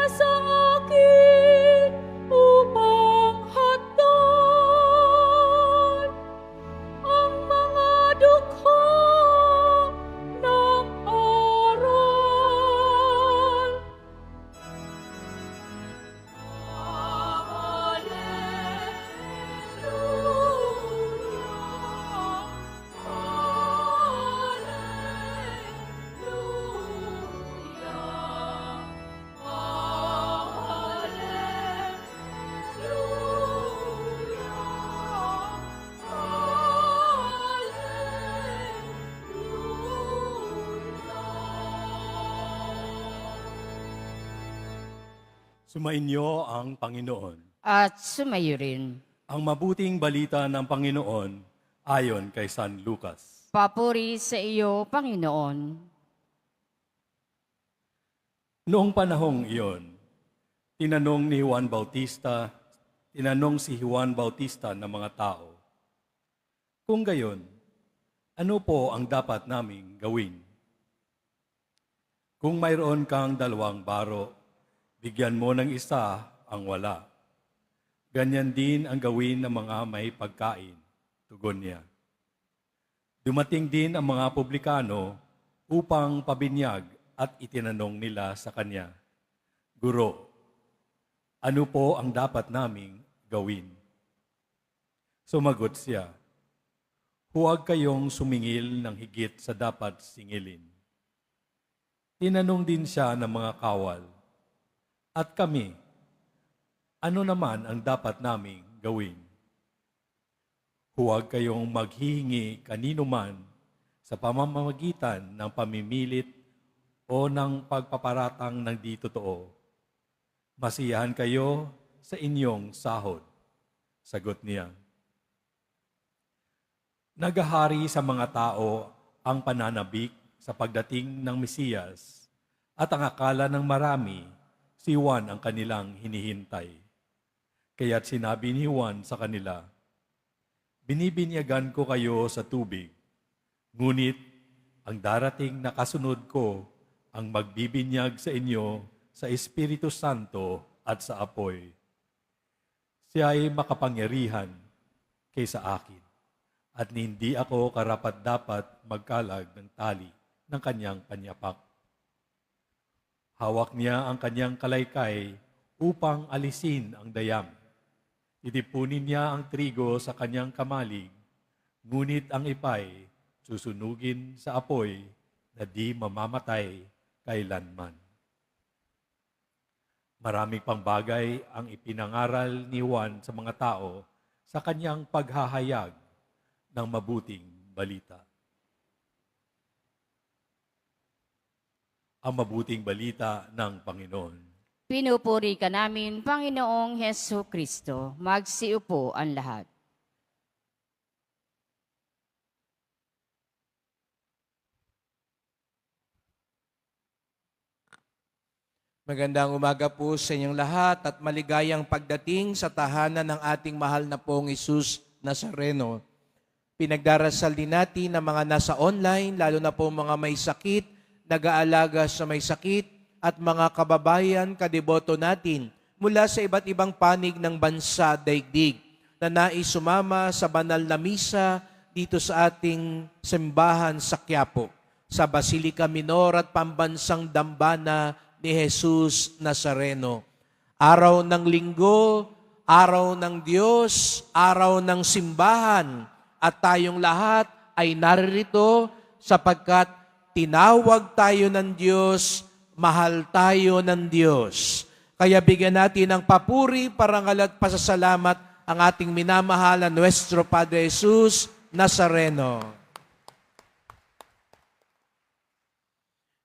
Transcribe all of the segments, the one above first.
sa akin upang hatdan ang mga dukha ng aral. Sumainyo ang Panginoon. At sumayo rin. Ang mabuting balita ng Panginoon ayon kay San Lucas. Papuri sa iyo, Panginoon. Noong panahong iyon, tinanong si Juan Bautista ng mga tao, "Kung gayon, ano po ang dapat naming gawin? Kung mayroon kang 2 baro, bigyan mo ng isa ang wala. Ganyan din ang gawin ng mga may pagkain," tugon niya. Dumating din ang mga publikano upang pabinyag at itinanong nila sa kanya, "Guro, ano po ang dapat naming gawin?" Sumagot siya, "Huwag kayong sumingil ng higit sa dapat singilin." Tinanong din siya ng mga kawal, "At kami, ano naman ang dapat naming gawin?" "Huwag kayong maghihingi kanino man sa pamamagitan ng pamimilit o ng pagpaparatang ng di totoo. Masiyahan kayo sa inyong sahod." Sagot niya. Nagahari sa mga tao ang pananabik sa pagdating ng Mesiyas at ang akala ng marami si Juan ang kanilang hinihintay. Kaya't sinabi ni Juan sa kanila, "Binibinyagan ko kayo sa tubig, ngunit ang darating na kasunod ko ang magbibinyag sa inyo sa Espiritu Santo at sa apoy. Siya ay makapangyarihan kaysa akin, at hindi ako karapat-dapat magkalag ng tali ng kanyang panyapak. Hawak niya ang kanyang kalaykay upang alisin ang dayam. Titipunin niya ang trigo sa kanyang kamalig, ngunit ang ipay susunugin sa apoy na di mamamatay kailanman." Maraming pang bagay ang ipinangaral ni Juan sa mga tao sa kanyang paghahayag ng mabuting balita. Ang mabuting balita ng Panginoon. Pinupuri ka namin, Panginoong Hesu Kristo. Magsiupo ang lahat. Magandang umaga po sa inyong lahat at maligayang pagdating sa tahanan ng ating mahal na pong Jesus Nazareno. Pinagdarasal din natin ang mga nasa online, lalo na po mga may sakit, nag-aalaga sa may sakit, at mga kababayan, kadeboto natin mula sa iba't ibang panig ng bansa daigdig na nais sumama sa banal na misa dito sa ating simbahan sa Quiapo, sa Basilica Minor at Pambansang Dambana ni Jesus Nazareno. Araw ng linggo, araw ng Diyos, araw ng simbahan, at tayong lahat ay naririto sapagkat tinawag tayo ng Diyos, mahal tayo ng Diyos. Kaya bigyan natin ng papuri, parangal at pasasalamat ang ating minamahal na Nuestro Padre Jesus Nazareno.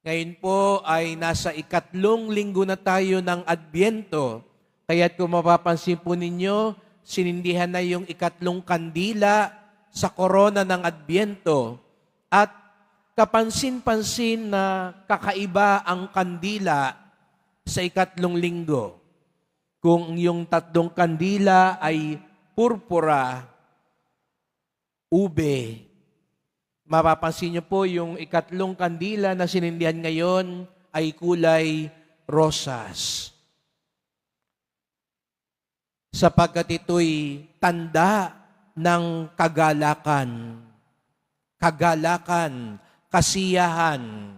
Ngayon po ay nasa 3 linggo na tayo ng Adbyento. Kaya't kung mapapansin po ninyo, sinindihan na yung 3 kandila sa korona ng Adbyento. At kapansin-pansin na kakaiba ang kandila sa 3 linggo. Kung yung 3 kandila ay purpura, ube, mapapansin niyo po yung 3 kandila na sinindihan ngayon ay kulay rosas. sapagkat ito'y tanda ng kagalakan. Kagalakan, kasiyahan.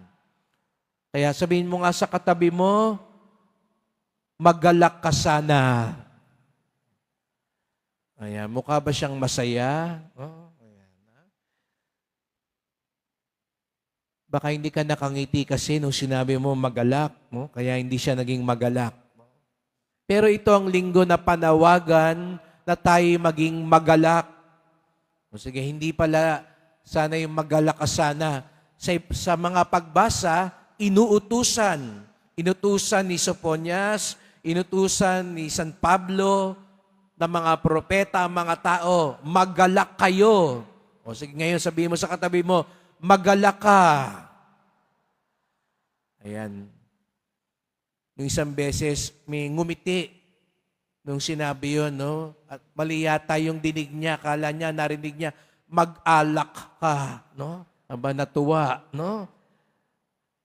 Kaya sabihin mo nga sa katabi mo, magalak ka sana. Ayan, mukha ba siyang masaya? Oh, ayan. Baka hindi ka nakangiti kasi nung sinabi mo magalak, no? Kaya hindi siya naging magalak. Pero ito ang linggo na panawagan na tayo maging magalak. O sige, hindi pala sana yung magalak ka sana. Sa mga pagbasa, inuutusan. Inutusan ni Sophonias, inutusan ni San Pablo, ng mga propeta, mga tao, magalak kayo. O sige, ngayon sabihin mo sa katabi mo, magalak ka. Ayan. Nung isang beses, may ngumiti nung sinabi yun, no? At mali yata yung dinig niya, kala niya, narinig niya, mag-alak ka, no? Aba, natuwa, no?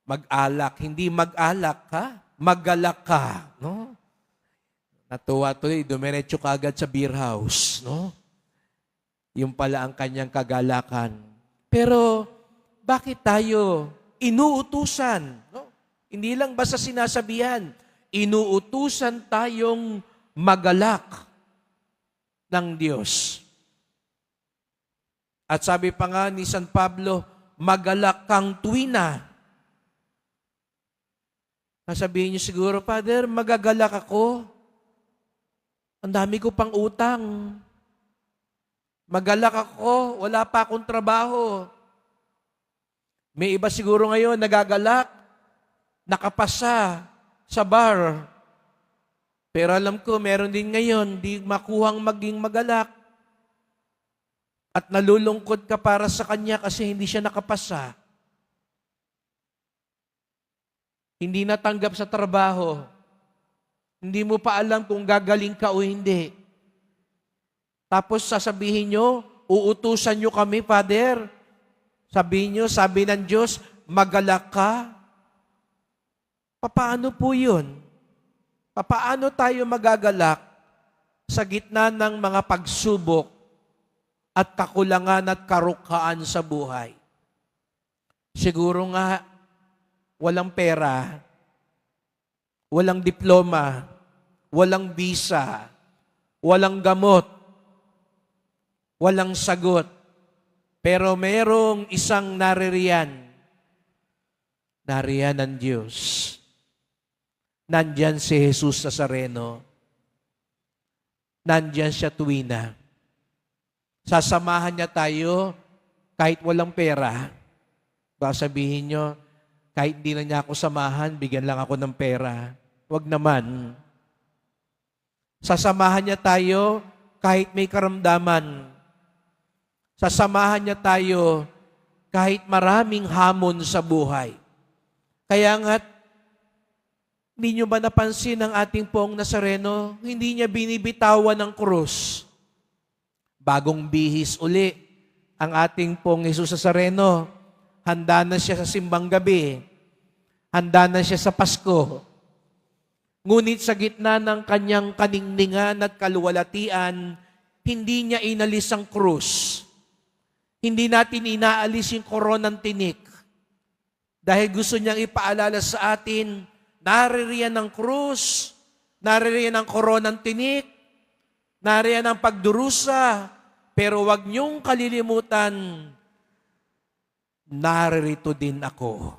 Mag-alak, hindi mag-alak ka, magalak ka, no? Natuwa tuloy, dumiretso ka agad sa beer house, no? Yung pala ang kanyang kagalakan. Pero, bakit tayo inuutusan, no? Hindi lang basta sinasabihan, inuutusan tayong magalak ng Diyos. At sabi pa nga ni San Pablo, magalak kang tuwina. Sabihin niyo siguro, Father, magagalak ako. Ang dami ko pang utang. Magalak ako, wala pa akong trabaho. May iba siguro ngayon nagagalak, nakapasa sa bar. Pero alam ko, meron din ngayon, di makuhang maging magalak. At nalulungkot ka para sa kanya kasi hindi siya nakapasa. Hindi natanggap sa trabaho. Hindi mo pa alam kung gagaling ka o hindi. Tapos sasabihin nyo, uutusan nyo kami, Father. Sabihin nyo, sabi ng Diyos, magalak ka. Paano po yun? Paano tayo magagalak sa gitna ng mga pagsubok at kakulangan at karukaan sa buhay? Siguro nga, walang pera, walang diploma, walang visa, walang gamot, walang sagot. Pero mayroong isang naririyan. Nariyan ng Diyos. Nandyan si Jesus Nazareno. Nandyan siya tuwina. Sasamahan niya tayo kahit walang pera. Baka sabihin nyo, kahit di na niya ako samahan, bigyan lang ako ng pera. Huwag naman. Sasamahan niya tayo kahit may karamdaman. Sasamahan niya tayo kahit maraming hamon sa buhay. Kaya nga't, hindi nyo ba napansin ang ating pong Nazareno? Hindi niya binibitawan ng krus. Bagong bihis uli ang ating pong Jesus Nazareno. Handa na siya sa simbang gabi. Handa na siya sa Pasko. Ngunit sa gitna ng kanyang kaningningan at kaluwalhatian, hindi niya inalis ang krus. Hindi natin inaalis yung koronang tinik. Dahil gusto niyang ipaalala sa atin, naririyan ang krus, naririyan ang koronang tinik, naririyan ang pagdurusa, pero huwag niyong kalilimutan, naririto din ako.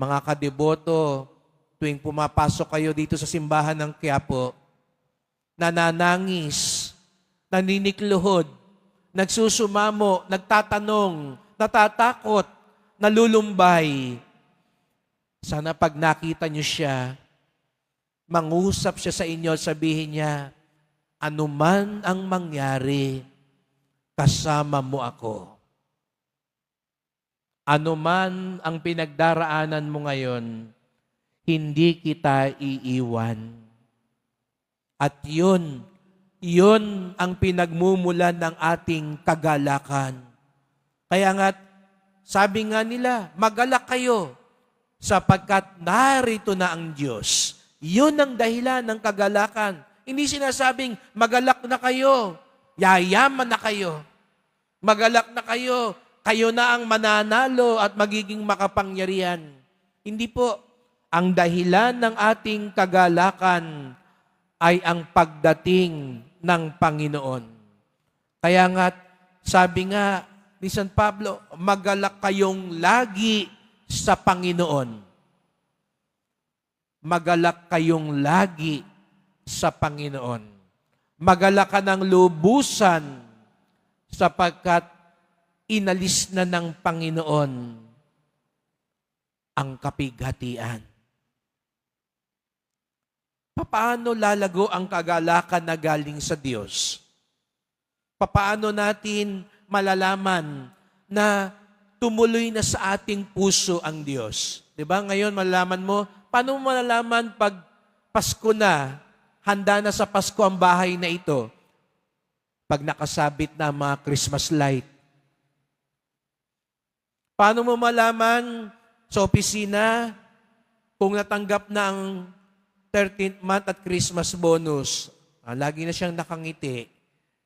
Mga kadeboto, tuwing pumapasok kayo dito sa simbahan ng Quiapo, nananangis, naninikluhod, nagsusumamo, nagtatanong, natatakot, nalulumbay. Sana pag nakita niyo siya, mangusap siya sa inyo at sabihin niya, anuman ang mangyari, kasama mo ako. Anuman ang pinagdaraanan mo ngayon, hindi kita iiwan. At yun ang pinagmumulan ng ating kagalakan. Kaya nga, sabi nga nila, magalak kayo sapagkat narito na ang Diyos. Yun ang dahilan ng kagalakan. Hindi sinasabing, magalak na kayo, yayaman na kayo, magalak na kayo, kayo na ang mananalo at magiging makapangyarihan. Hindi po. Ang dahilan ng ating kagalakan ay ang pagdating ng Panginoon. Kaya nga, sabi nga ni San Pablo, magalak kayong lagi sa Panginoon. Magalak kayong lagi sa Panginoon. Magalak ka ng lubusan sapagkat inalis na ng Panginoon ang kapighatian. Paano lalago ang kagalakan na galing sa Diyos? Paano natin malalaman na tumuloy na sa ating puso ang Diyos? Diba? Ngayon, malalaman mo, paano mo malalaman pag Pasko na, handa na sa Pasko ang bahay na ito? Pag nakasabit na ang mga Christmas light. Paano mo malaman sa opisina kung natanggap na ang 13th month at Christmas bonus? Lagi na siyang nakangiti.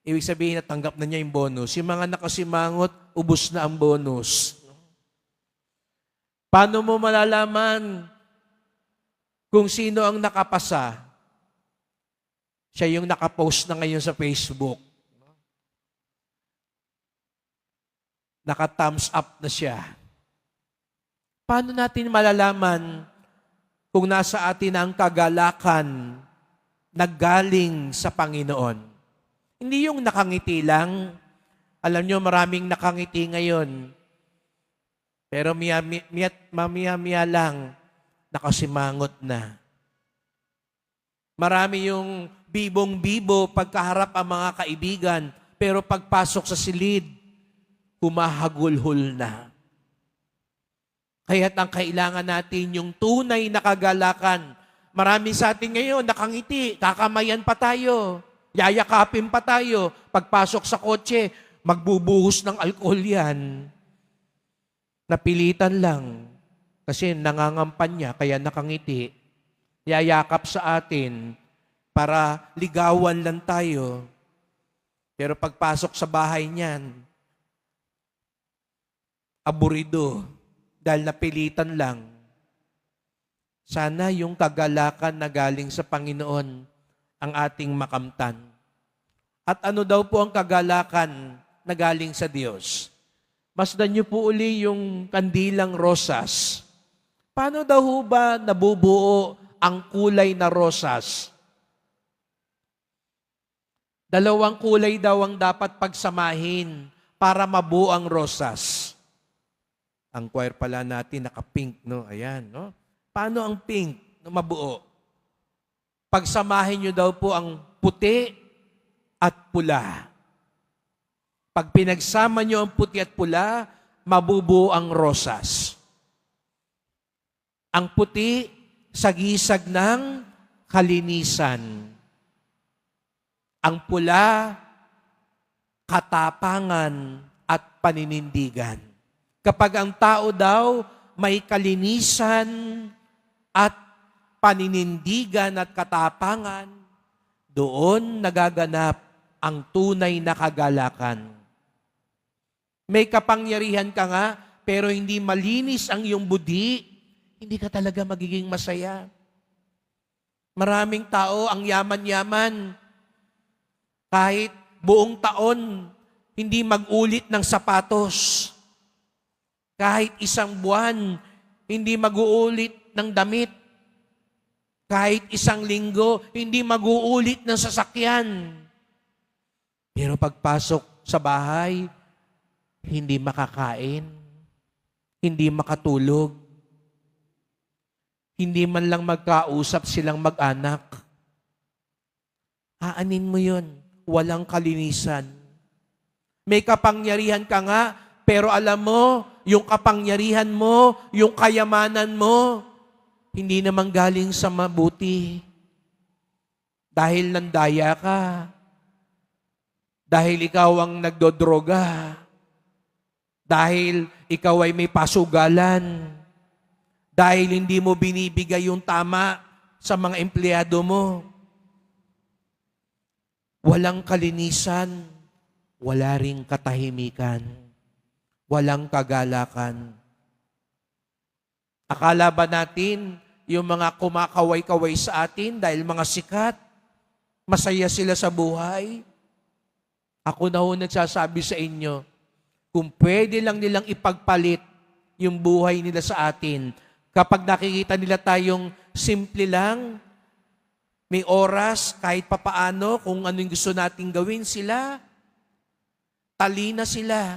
Ibig sabihin, natanggap na niya yung bonus. Yung mga nakasimangot, ubos na ang bonus. Paano mo malalaman kung sino ang nakapasa? Siya yung nakapost na ngayon sa Facebook. Naka-thumbs up na siya. Paano natin malalaman kung nasa atin ang kagalakan na galing sa Panginoon? Hindi yung nakangiti lang. Alam nyo, maraming nakangiti ngayon. Pero mamaya lang, nakasimangot na. Marami yung bibong-bibo pagkaharap ang mga kaibigan, pero pagpasok sa silid, humahagulhol na. Kaya't ang kailangan natin yung tunay na kagalakan. Marami sa atin ngayon, nakangiti, kakamayan pa tayo, yayakapin pa tayo. Pagpasok sa kotse, magbubuhos ng alkohol yan. Napilitan lang. Kasi nangangampanya, kaya nakangiti. Yayakap sa atin para ligawan lang tayo. Pero pagpasok sa bahay niyan, aburido, dahil napilitan lang. Sana yung kagalakan na galing sa Panginoon ang ating makamtan. At ano daw po ang kagalakan na galing sa Diyos? Masdan niyo po uli yung kandilang rosas. Paano daw ba nabubuo ang kulay na rosas? Dalawang kulay daw ang dapat pagsamahin para mabuo ang rosas. Ang choir pala natin naka-pink, no? Ayan, no? Paano ang pink na mabuo? Pagsamahin nyo daw po ang puti at pula. Pag pinagsama nyo ang puti at pula, mabubuo ang rosas. Ang puti, sagisag ng kalinisan. Ang pula, katapangan at paninindigan. Kapag ang tao daw may kalinisan at paninindigan at katapangan, doon nagaganap ang tunay na kagalakan. May kapangyarihan ka nga, pero hindi malinis ang iyong budi, hindi ka talaga magiging masaya. Maraming tao ang yaman-yaman, kahit buong taon, hindi mag-ulit ng sapatos. Kahit isang buwan, hindi mag-uulit ng damit. Kahit isang linggo, hindi mag-uulit ng sasakyan. Pero pagpasok sa bahay, hindi makakain, hindi makatulog, hindi man lang magkausap silang mag-anak. Aanin mo yun, walang kalinisan. May kapangyarihan ka nga, pero alam mo, yung kapangyarihan mo, yung kayamanan mo, hindi naman galing sa mabuti. Dahil nandaya ka. Dahil ikaw ang nagdodroga. Dahil ikaw ay may pasugalan. Dahil hindi mo binibigay yung tama sa mga empleyado mo. Walang kalinisan, wala ring katahimikan, walang kagalakan. Akala ba natin yung mga kumakaway-kaway sa atin dahil mga sikat, masaya sila sa buhay? Ako na ho nagsasabi sa inyo, kung pwede lang nilang ipagpalit yung buhay nila sa atin, kapag nakikita nila tayong simple lang, may oras, kahit papaano, kung ano yung gusto nating gawin sila, talina sila.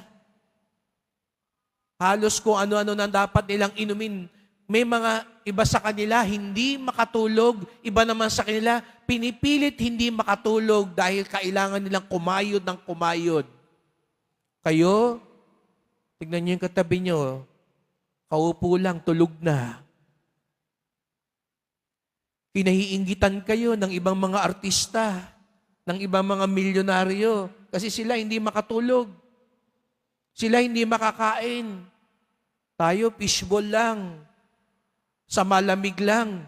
Halos kung ano-ano na dapat nilang inumin. May mga iba sa kanila, hindi makatulog. Iba naman sa kanila, pinipilit hindi makatulog dahil kailangan nilang kumayod ng kumayod. Kayo, tignan niyo yung katabi niyo, kaupo lang, tulog na. Pinahiinggitan kayo ng ibang mga artista, ng ibang mga milyonaryo, kasi sila hindi makatulog. Sila hindi makakain. Tayo, fishball lang. Sa malamig lang.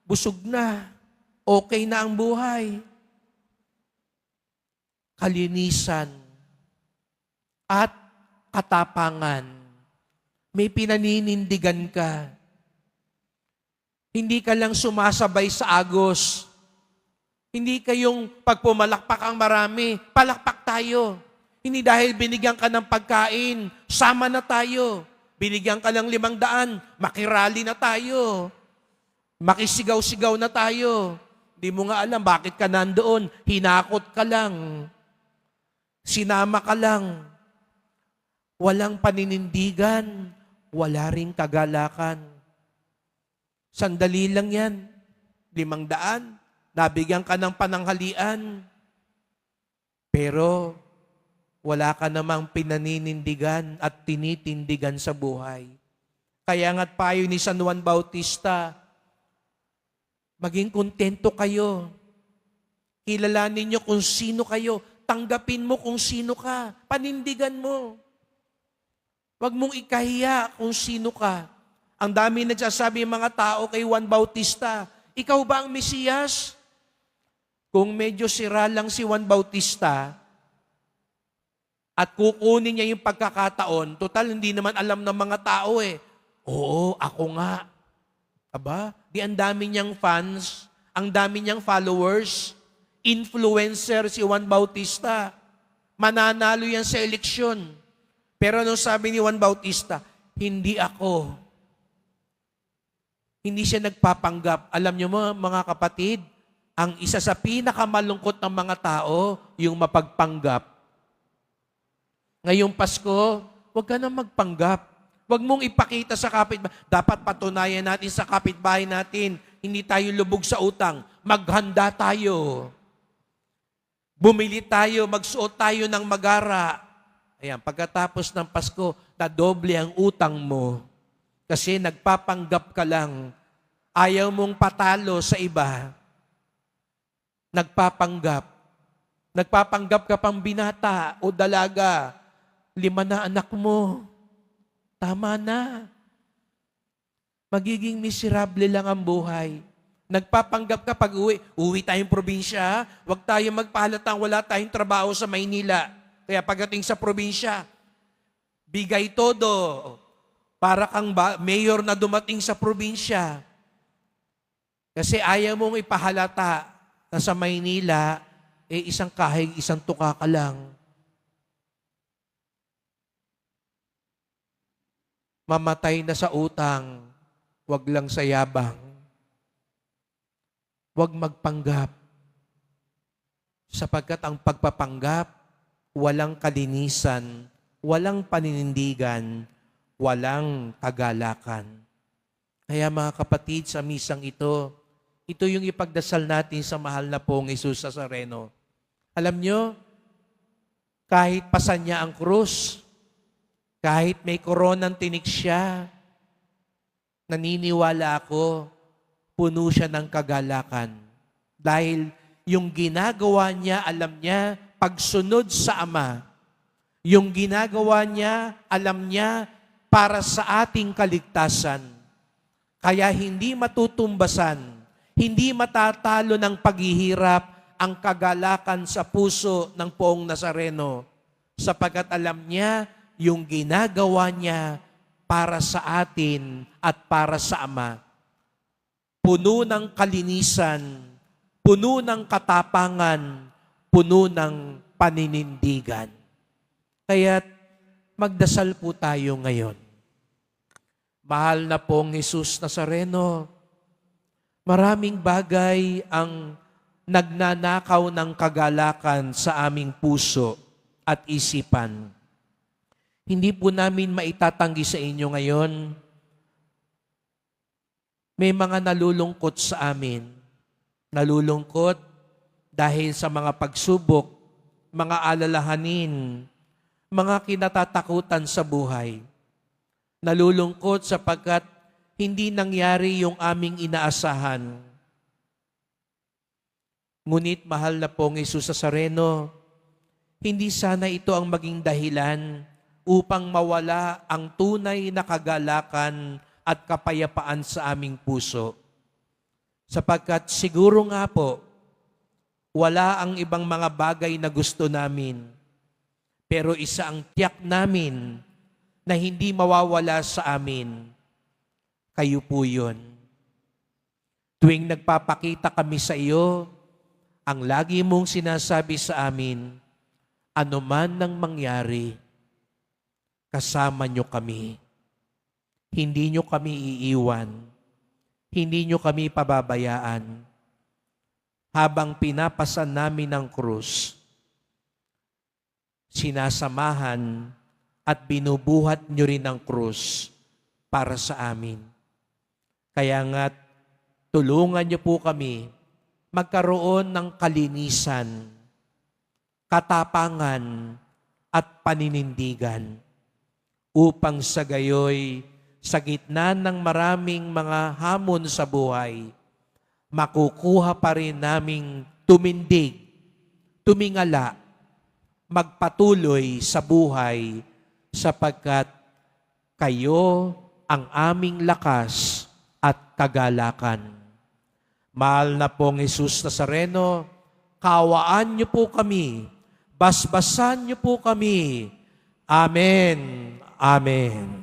Busog na. Okay na ang buhay. Kalinisan at katapangan. May pinaninindigan ka. Hindi ka lang sumasabay sa agos. Hindi kayong pagpumalakpak ang marami, palakpak tayo. Hindi dahil binigyan ka ng pagkain, sama na tayo. Binigyan ka ng 500, makirali na tayo. Makisigaw-sigaw na tayo. Hindi mo nga alam bakit ka nandoon, hinakot ka lang. Sinama ka lang. Walang paninindigan, wala ring kagalakan. Sandali lang yan. 500, nabigyan ka ng pananghalian. Pero wala ka namang pinaninindigan at tinitindigan sa buhay. Kaya nga't payo ni San Juan Bautista, maging kontento kayo. Kilalanin niyo kung sino kayo. Tanggapin mo kung sino ka. Panindigan mo. Huwag mong ikahiya kung sino ka. Ang dami nagsasabi mga tao kay Juan Bautista, ikaw ba ang Mesiyas? Kung medyo sira lang si Juan Bautista at kukunin niya yung pagkakataon, total hindi naman alam ng mga tao eh. Oo, ako nga. Aba, di ang dami niyang fans, ang dami niyang followers, influencer si Juan Bautista. Mananalo yan sa eleksyon. Pero anong sabi ni Juan Bautista? Hindi ako. Hindi siya nagpapanggap. Alam niyo mga kapatid, ang isa sa pinakamalungkot ng mga tao, yung mapagpanggap. Ngayong Pasko, huwag ka na magpanggap. Huwag mong ipakita sa kapitbahay. Dapat patunayan natin sa kapitbahay natin, hindi tayo lubog sa utang. Maghanda tayo. Bumili tayo, magsuot tayo ng magara. Ayan, pagkatapos ng Pasko, nadoble ang utang mo. Kasi nagpapanggap ka lang. Ayaw mong patalo sa iba. Nagpapanggap. Nagpapanggap ka pang binata o dalaga. 5 na anak mo. Tama na. Magiging miserable lang ang buhay. Nagpapanggap ka pag uwi tayong probinsya, huwag tayong magpahalatang wala tayong trabaho sa Maynila. Kaya pagdating sa probinsya, bigay todo. Para kang mayor na dumating sa probinsya. Kasi ayaw mong ipahalata na sa Maynila, isang kahig, isang tuka ka lang. Mamatay na sa utang, wag lang sa yabang. Wag magpanggap. Sapagkat ang pagpapanggap, walang kalinisan, walang paninindigan, walang kagalakan. Kaya mga kapatid, sa misang ito yung ipagdasal natin sa mahal na pong Jesus Nazareno. Alam nyo, kahit pasan niya ang krus, kahit may koronang tinik siya, naniniwala ako, puno siya ng kagalakan. Dahil yung ginagawa niya, alam niya, pagsunod sa Ama. Yung ginagawa niya, alam niya, para sa ating kaligtasan. Kaya hindi matutumbasan, Hindi matatalo ng paghihirap ang kagalakan sa puso ng Poong Nazareno, sapagkat alam niya yung ginagawa niya para sa atin at para sa Ama. Puno ng kalinisan, puno ng katapangan, puno ng paninindigan. Kaya't magdasal po tayo ngayon. Mahal na Poong Jesus Nazareno, maraming bagay ang nagnanakaw ng kagalakan sa aming puso at isipan. Hindi po namin maitatanggi sa inyo ngayon. May mga nalulungkot sa amin. Nalulungkot dahil sa mga pagsubok, mga alalahanin, mga kinatatakutan sa buhay. Nalulungkot sapagkat hindi nangyari yung aming inaasahan. Ngunit mahal na Poong Jesus Nazareno, hindi sana ito ang maging dahilan upang mawala ang tunay na kagalakan at kapayapaan sa aming puso. Sapagkat siguro nga po, wala ang ibang mga bagay na gusto namin, pero isa ang tiyak namin na hindi mawawala sa amin. Kayo po yun. Tuwing nagpapakita kami sa iyo, ang lagi mong sinasabi sa amin, ano man nang mangyari, kasama nyo kami. Hindi nyo kami iiwan. Hindi nyo kami pababayaan. Habang pinapasan namin ang krus, sinasamahan at binubuhat nyo rin ang krus para sa amin. Kaya nga, tulungan nyo po kami magkaroon ng kalinisan, katapangan, at paninindigan upang sa gayoy, sa gitna ng maraming mga hamon sa buhay, makukuha pa rin naming tumindig, tumingala, magpatuloy sa buhay sapagkat kayo ang aming lakas at kagalakan. Mahal na Poong Jesus Nazareno, kawaan niyo po kami, basbasan niyo po kami. Amen. Amen.